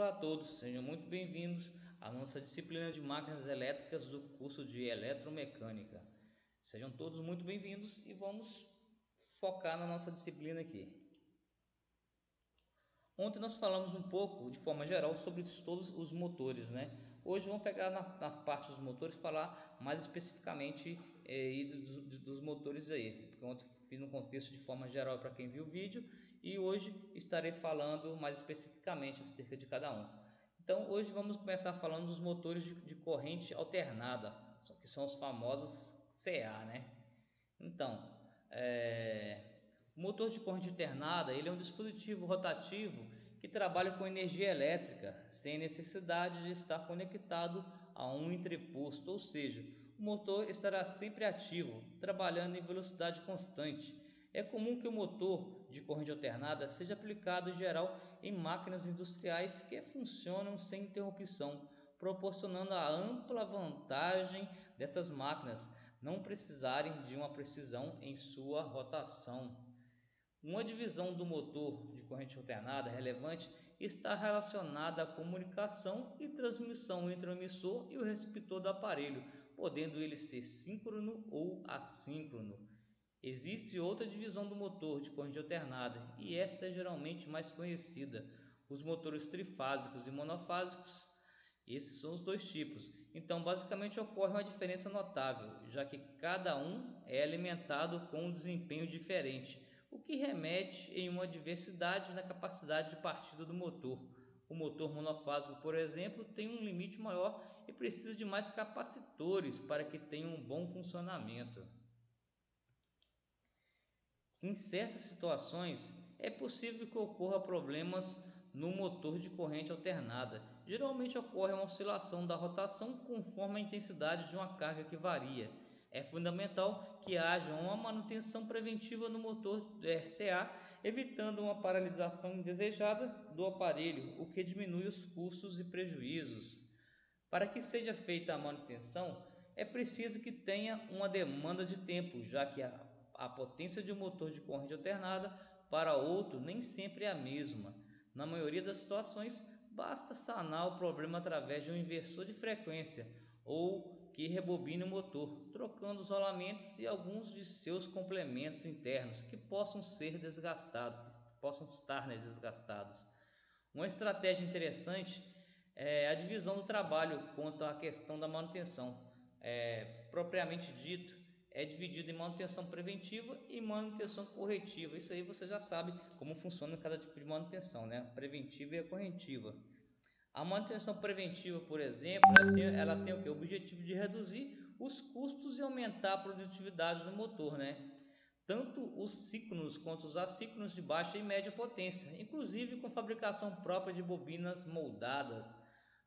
Olá a todos, sejam muito bem-vindos à nossa disciplina de máquinas elétricas do curso de Eletromecânica. Sejam todos muito bem-vindos e vamos focar na nossa disciplina aqui. Ontem nós falamos um pouco, de forma geral, sobre todos os motores, né? Hoje vamos pegar na parte dos motores, falar mais especificamente dos motores aí. Porque ontem fiz no contexto de forma geral para quem viu o vídeo e hoje estarei falando mais especificamente acerca de cada um. Então hoje vamos começar falando dos motores de corrente alternada, que são os famosos CA, né? Então, o motor de corrente alternada ele é um dispositivo rotativo que trabalha com energia elétrica sem necessidade de estar conectado a um entreposto, ou seja, o motor estará sempre ativo, trabalhando em velocidade constante. É comum que o motor de corrente alternada seja aplicado em geral em máquinas industriais que funcionam sem interrupção, proporcionando a ampla vantagem dessas máquinas não precisarem de uma precisão em sua rotação. Uma divisão do motor de corrente alternada relevante está relacionada à comunicação e transmissão entre o emissor e o receptor do aparelho, podendo ele ser síncrono ou assíncrono. Existe outra divisão do motor de corrente alternada e esta é geralmente mais conhecida, os motores trifásicos e monofásicos. Esses são os dois tipos. Então, basicamente ocorre uma diferença notável, já que cada um é alimentado com um desempenho diferente, o que remete em uma diversidade na capacidade de partida do motor. O motor monofásico, por exemplo, tem um limite maior e precisa de mais capacitores para que tenha um bom funcionamento. Em certas situações, é possível que ocorra problemas no motor de corrente alternada. Geralmente ocorre uma oscilação da rotação conforme a intensidade de uma carga que varia. É fundamental que haja uma manutenção preventiva no motor CA, evitando uma paralisação indesejada do aparelho, o que diminui os custos e prejuízos. Para que seja feita a manutenção, é preciso que tenha uma demanda de tempo, já que a potência de um motor de corrente alternada para outro nem sempre é a mesma. Na maioria das situações, basta sanar o problema através de um inversor de frequência ou que rebobine o motor, trocando os rolamentos e alguns de seus complementos internos que possam estar desgastados. Uma estratégia interessante é a divisão do trabalho quanto à questão da manutenção. Propriamente dito, é dividido em manutenção preventiva e manutenção corretiva. Isso aí você já sabe como funciona cada tipo de manutenção, né? A preventiva e a corretiva. A manutenção preventiva, por exemplo, ela tem o objetivo de reduzir os custos e aumentar a produtividade do motor, né? Tanto os síncronos quanto os assíncronos de baixa e média potência, inclusive com fabricação própria de bobinas moldadas.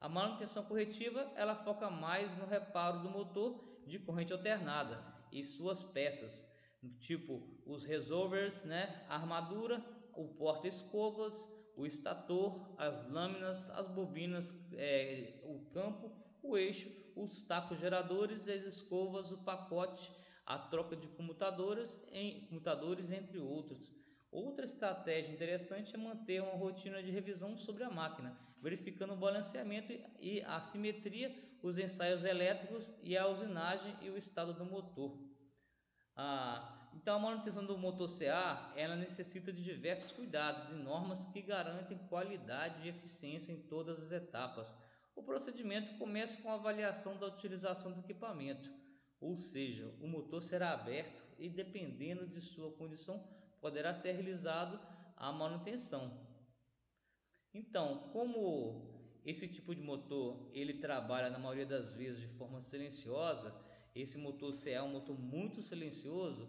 A manutenção corretiva ela foca mais no reparo do motor de corrente alternada e suas peças, tipo os resolvers, né? A armadura, o porta-escovas, o estator, as lâminas, as bobinas, o campo, o eixo, os tacos geradores, as escovas, o pacote, a troca de comutadores, entre outros. Outra estratégia interessante é manter uma rotina de revisão sobre a máquina, verificando o balanceamento e a simetria, os ensaios elétricos e a usinagem e o estado do motor. Então a manutenção do motor CA ela necessita de diversos cuidados e normas que garantem qualidade e eficiência em todas as etapas. O procedimento começa com a avaliação da utilização do equipamento, ou seja, o motor será aberto e dependendo de sua condição poderá ser realizado a manutenção. Então, como esse tipo de motor ele trabalha na maioria das vezes de forma silenciosa, esse motor CA é um motor muito silencioso,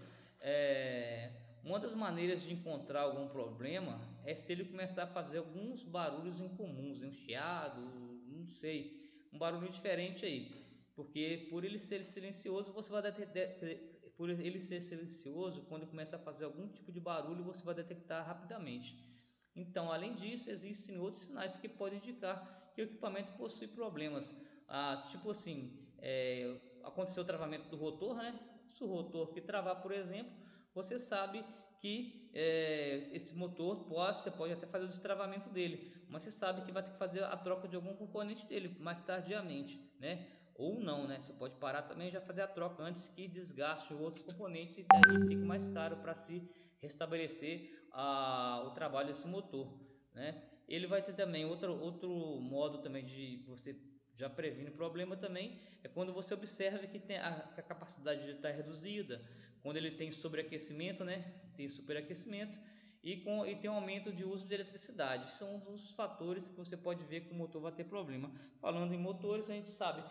uma das maneiras de encontrar algum problema é se ele começar a fazer alguns barulhos incomuns, um chiado, não sei, um barulho diferente aí, porque por ele ser silencioso quando começa a fazer algum tipo de barulho você vai detectar rapidamente. Então, além disso, existem outros sinais que podem indicar que o equipamento possui problemas. Tipo assim, aconteceu o travamento do rotor, né? Se o rotor que travar, por exemplo, você sabe que esse motor você pode até fazer o destravamento dele, mas você sabe que vai ter que fazer a troca de algum componente dele mais tardiamente, né? Ou não, né? Você pode parar também e já fazer a troca antes que desgaste outros componentes e daí fica mais caro para se restabelecer o trabalho desse motor, né? Ele vai ter também outro modo também de você já previne o problema também, é quando você observa que a capacidade dele está reduzida, quando ele tem sobreaquecimento, né? Tem superaquecimento e tem um aumento de uso de eletricidade. São os fatores que você pode ver que o motor vai ter problema. Falando em motores, a gente sabe,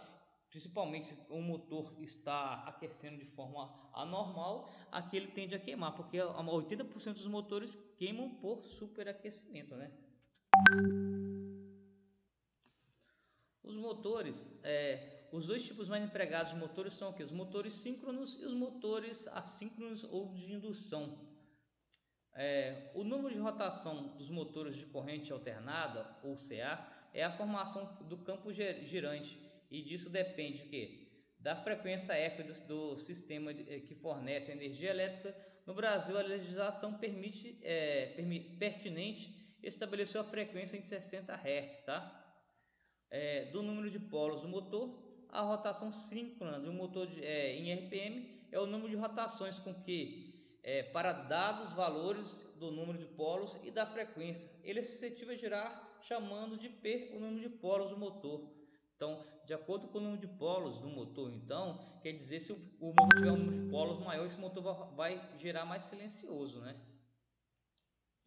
principalmente se o motor está aquecendo de forma anormal, aqui ele tende a queimar, porque 80% dos motores queimam por superaquecimento, né? Os motores, os dois tipos mais empregados de motores são o que? Os motores síncronos e os motores assíncronos ou de indução. O número de rotação dos motores de corrente alternada, ou CA, é a formação do campo girante, e disso depende o quê? Da frequência F do sistema que fornece energia elétrica. No Brasil, a legislação pertinente estabeleceu a frequência em 60 Hz, tá? Do número de polos do motor. A rotação síncrona do motor em RPM é o número de rotações com que, para dados valores do número de polos e da frequência, ele é suscetível a girar, chamando de P o número de polos do motor. Então, de acordo com o número de polos do motor, então, quer dizer, se o motor tiver um número de polos maior, esse motor vai girar mais silencioso, né?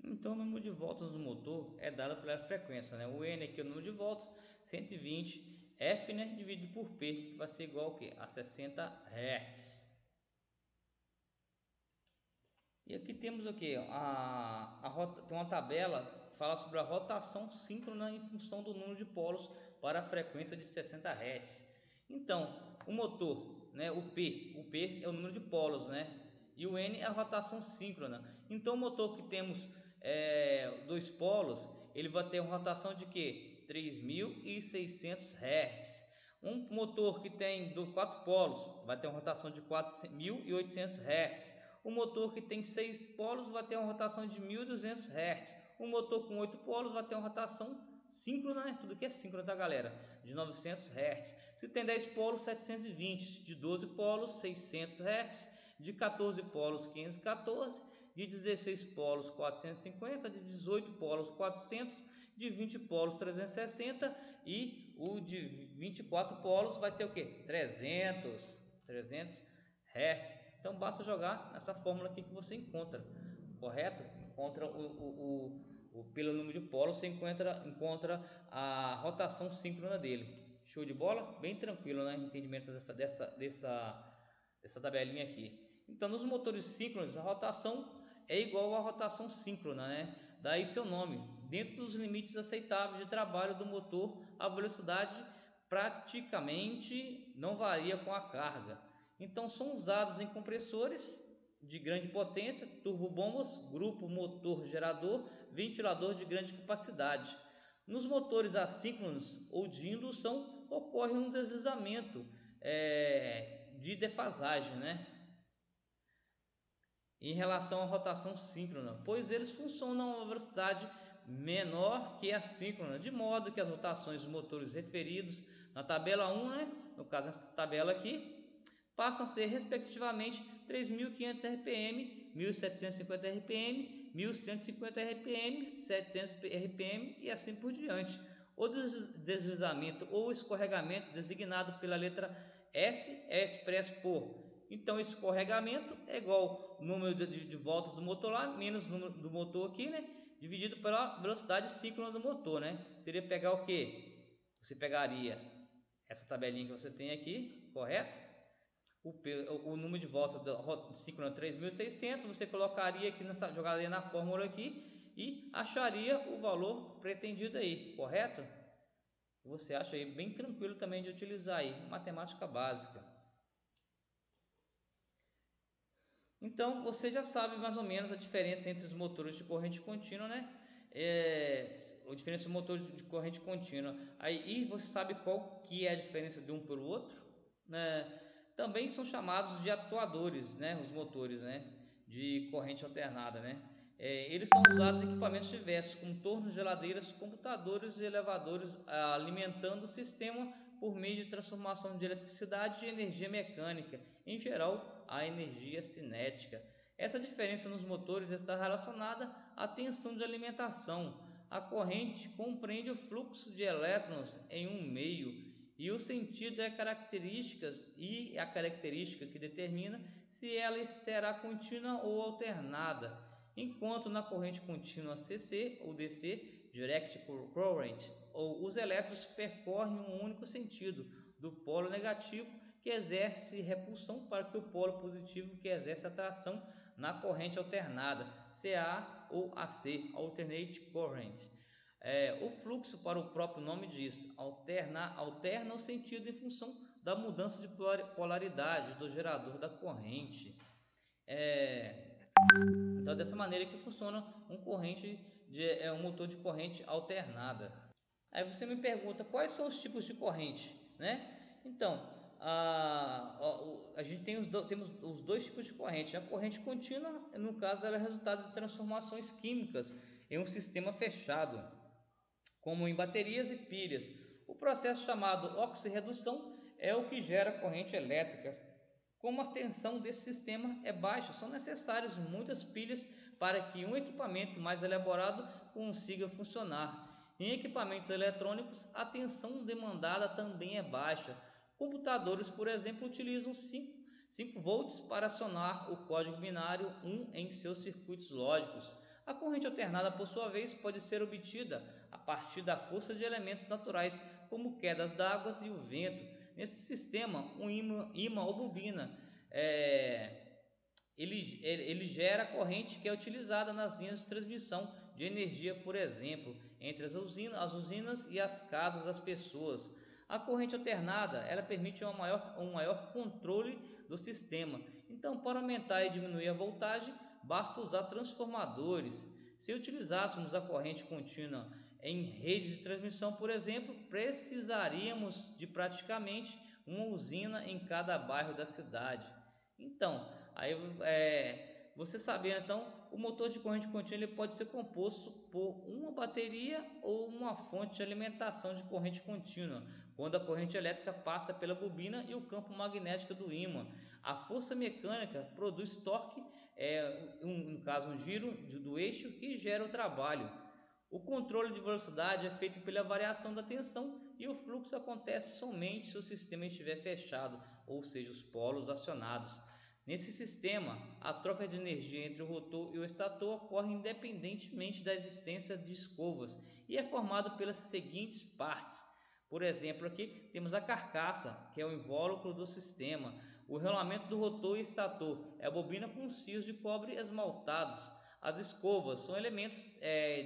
Então, o número de voltas do motor é dado pela frequência, né? O N aqui é o número de voltas, 120, F, né, dividido por P, que vai ser igual ao quê? A 60 Hz. E aqui temos o que? Tem uma tabela que fala sobre a rotação síncrona em função do número de polos para a frequência de 60 Hz. Então, o motor, né, o P é o número de polos, né? E o N é a rotação síncrona. Então, o motor que temos dois polos, ele vai ter uma rotação de que? 3.600 Hz. Um motor que tem 4 polos vai ter uma rotação de 4.800 Hz. O motor que tem 6 polos vai ter uma rotação de 1.200 Hz. O motor com 8 polos vai ter uma rotação síncrona, né? Tudo que é síncrono, tá, galera? De 900 Hz. Se tem 10 polos, 720. De 12 polos, 600 Hz. De 14 polos, 514. De 16 polos, 450. De 18 polos, 400. De 20 polos, 360. E o de 24 polos vai ter o que? 300 Hz. Então basta jogar nessa fórmula aqui que você encontra, correto? Encontra pelo número de polos, você encontra a rotação síncrona dele. Show de bola? Bem tranquilo, né? Entendimento dessa tabelinha aqui. Então, nos motores síncronos, a rotação é igual à rotação síncrona, né? Daí seu nome. Dentro dos limites aceitáveis de trabalho do motor, a velocidade praticamente não varia com a carga. Então, são usados em compressores de grande potência, turbobombas, grupo motor gerador, ventilador de grande capacidade. Nos motores assíncronos ou de indução, ocorre um deslizamento de defasagem, né? Em relação à rotação síncrona, pois eles funcionam a uma velocidade menor que a síncrona, de modo que as rotações dos motores referidos na tabela 1, né? No caso, nessa tabela aqui, passam a ser respectivamente 3.500 RPM, 1.750 RPM, 1.150 RPM, 700 RPM e assim por diante. O deslizamento ou escorregamento, designado pela letra S, é expresso por. Então, escorregamento é igual ao número de voltas do motor lá, menos o número do motor aqui, né? Dividido pela velocidade síncrona do motor, né? Seria pegar o que? Você pegaria essa tabelinha que você tem aqui, correto? O número de voltas da síncrona 3.600, você colocaria aqui jogaria na fórmula aqui e acharia o valor pretendido aí, correto? Você acha aí bem tranquilo também de utilizar aí, matemática básica. Então, você já sabe mais ou menos a diferença entre os motores de corrente contínua, né? A diferença do motor de corrente contínua. Aí você sabe qual que é a diferença de um para o outro, né? Também são chamados de atuadores, né? Os motores, né? de corrente alternada, né? Eles são usados em equipamentos diversos, como tornos, geladeiras, computadores e elevadores, alimentando o sistema por meio de transformação de eletricidade e energia mecânica, em geral a energia cinética. Essa diferença nos motores está relacionada à tensão de alimentação. A corrente compreende o fluxo de elétrons em um meio, e o sentido é a característica que determina se ela será contínua ou alternada, enquanto na corrente contínua CC ou DC, Direct Current, os elétrons percorrem um único sentido, do polo negativo, que exerce repulsão, para que o polo positivo, que exerce atração, na corrente alternada, CA ou AC, Alternate Current. O fluxo, para o próprio nome diz, alterna o sentido em função da mudança de polaridade do gerador da corrente. Então, dessa maneira que funciona um motor de corrente alternada. Aí você me pergunta quais são os tipos de corrente, né? Então, a gente temos os dois tipos de corrente. A corrente contínua, no caso, ela é resultado de transformações químicas em um sistema fechado, como em baterias e pilhas. O processo chamado oxirredução é o que gera corrente elétrica. Como a tensão desse sistema é baixa, são necessárias muitas pilhas para que um equipamento mais elaborado consiga funcionar. Em equipamentos eletrônicos, a tensão demandada também é baixa. Computadores, por exemplo, utilizam 5 volts para acionar o código binário 1 em seus circuitos lógicos. A corrente alternada, por sua vez, pode ser obtida a partir da força de elementos naturais, como quedas d'água e o vento. Nesse sistema, um ímã ou bobina, ele gera corrente que é utilizada nas linhas de transmissão de energia, por exemplo, entre as usinas e as casas das pessoas. A corrente alternada, ela permite um maior controle do sistema. Então, para aumentar e diminuir a voltagem, basta usar transformadores. Se utilizássemos a corrente contínua em redes de transmissão, por exemplo, precisaríamos de praticamente uma usina em cada bairro da cidade. Então, você sabendo, então, o motor de corrente contínua ele pode ser composto por uma bateria ou uma fonte de alimentação de corrente contínua, quando a corrente elétrica passa pela bobina e o campo magnético do ímã. A força mecânica produz torque, no caso um giro do eixo, que gera o trabalho. O controle de velocidade é feito pela variação da tensão, e o fluxo acontece somente se o sistema estiver fechado, ou seja, os polos acionados. Nesse sistema, a troca de energia entre o rotor e o estator ocorre independentemente da existência de escovas e é formado pelas seguintes partes. Por exemplo, aqui temos a carcaça, que é o invólucro do sistema. O rolamento do rotor e estator é a bobina com os fios de cobre esmaltados. As escovas são elementos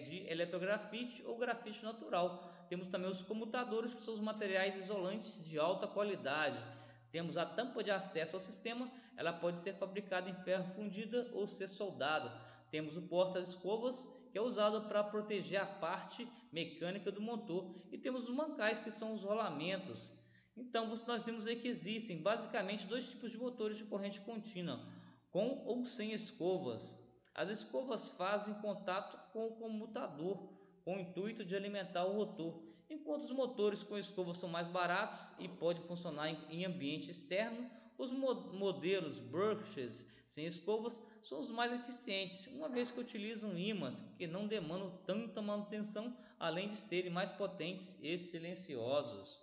de eletrografite ou grafite natural. Temos também os comutadores, que são os materiais isolantes de alta qualidade. Temos a tampa de acesso ao sistema, ela pode ser fabricada em ferro fundido ou ser soldada. Temos o porta-escovas, que é usado para proteger a parte mecânica do motor. E temos os mancais, que são os rolamentos. Então, nós vemos aí que existem basicamente dois tipos de motores de corrente contínua, com ou sem escovas. As escovas fazem contato com o comutador, com o intuito de alimentar o rotor, enquanto os motores com escovas são mais baratos e podem funcionar em ambiente externo. Os modelos Brushes sem escovas são os mais eficientes, uma vez que utilizam ímãs que não demandam tanta manutenção, além de serem mais potentes e silenciosos.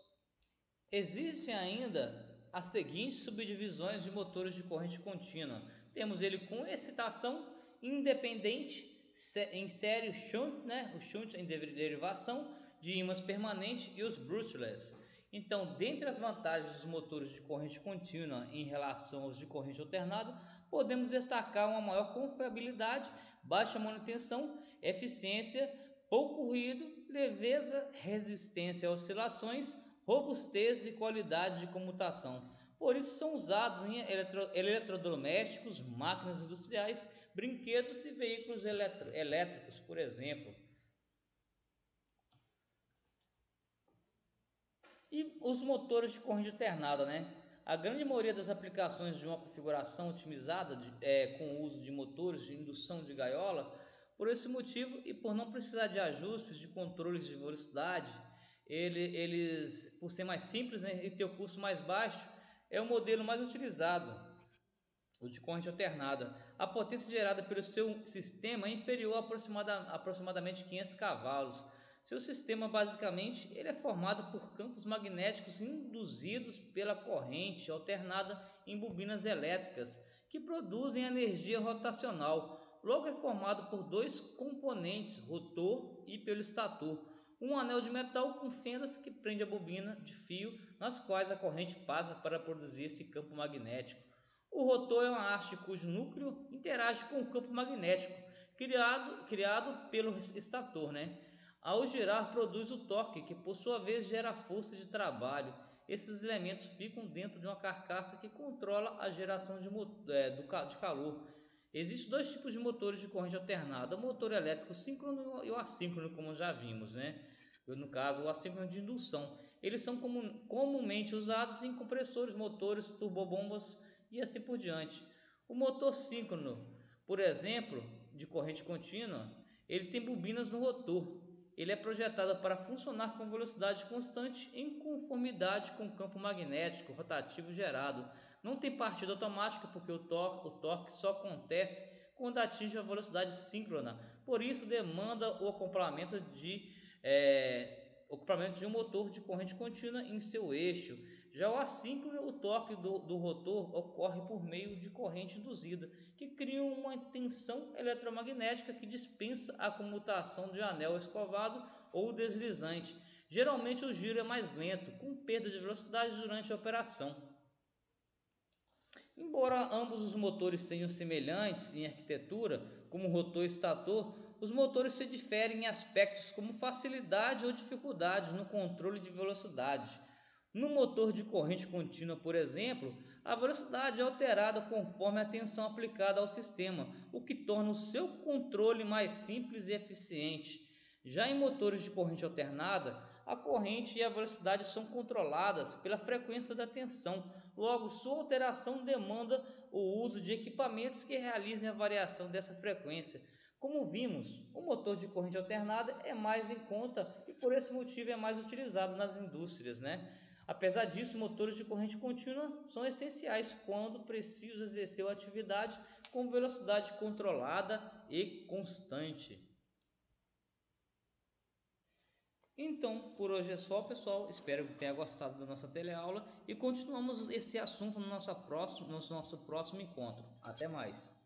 Existem ainda as seguintes subdivisões de motores de corrente contínua. Temos ele com excitação independente, em série shunt, o shunt em derivação de ímãs permanente, e os brushless. Então, dentre as vantagens dos motores de corrente contínua em relação aos de corrente alternada, podemos destacar uma maior confiabilidade, baixa manutenção, eficiência, pouco ruído, leveza, resistência a oscilações, robustez e qualidade de comutação. Por isso são usados em eletrodomésticos, máquinas industriais, brinquedos e veículos elétricos, por exemplo. E os motores de corrente alternada, A grande maioria das aplicações de uma configuração otimizada com o uso de motores de indução de gaiola, por esse motivo e por não precisar de ajustes de controles de velocidade, eles por ser mais simples, né, e ter o custo mais baixo, é o modelo mais utilizado, o de corrente alternada. A potência gerada pelo seu sistema é inferior a aproximadamente 500 cavalos. Seu sistema basicamente ele é formado por campos magnéticos induzidos pela corrente alternada em bobinas elétricas que produzem energia rotacional. Logo é formado por dois componentes, rotor e pelo estator, um anel de metal com fendas que prende a bobina de fio nas quais a corrente passa para produzir esse campo magnético. O rotor é uma haste cujo núcleo interage com o campo magnético criado pelo estator, né? Ao girar, produz o torque, que por sua vez gera a força de trabalho. Esses elementos ficam dentro de uma carcaça que controla a geração de calor. Existem dois tipos de motores de corrente alternada: o motor elétrico síncrono e o assíncrono, como já vimos, né? No caso, o assíncrono de indução. Eles são comumente usados em compressores, motores, turbobombas e assim por diante. O motor síncrono, por exemplo, de corrente contínua, ele tem bobinas no rotor. Ele é projetado para funcionar com velocidade constante em conformidade com o campo magnético rotativo gerado. Não tem partida automática porque o torque só acontece quando atinge a velocidade síncrona. Por isso demanda o acoplamento de um motor de corrente contínua em seu eixo. Já o assíncrono, o torque do rotor ocorre por meio de corrente induzida, que cria uma tensão eletromagnética que dispensa a comutação de anel escovado ou deslizante. Geralmente o giro é mais lento, com perda de velocidade durante a operação. Embora ambos os motores sejam semelhantes em arquitetura, como rotor e estator, os motores se diferem em aspectos como facilidade ou dificuldade no controle de velocidade. No motor de corrente contínua, por exemplo, a velocidade é alterada conforme a tensão aplicada ao sistema, o que torna o seu controle mais simples e eficiente. Já em motores de corrente alternada, a corrente e a velocidade são controladas pela frequência da tensão. Logo, sua alteração demanda o uso de equipamentos que realizem a variação dessa frequência. Como vimos, o motor de corrente alternada é mais em conta e por esse motivo é mais utilizado nas indústrias, né? Apesar disso, motores de corrente contínua são essenciais quando precisam exercer a atividade com velocidade controlada e constante. Então, por hoje é só, pessoal. Espero que tenha gostado da nossa teleaula e continuamos esse assunto no nosso próximo encontro. Até mais!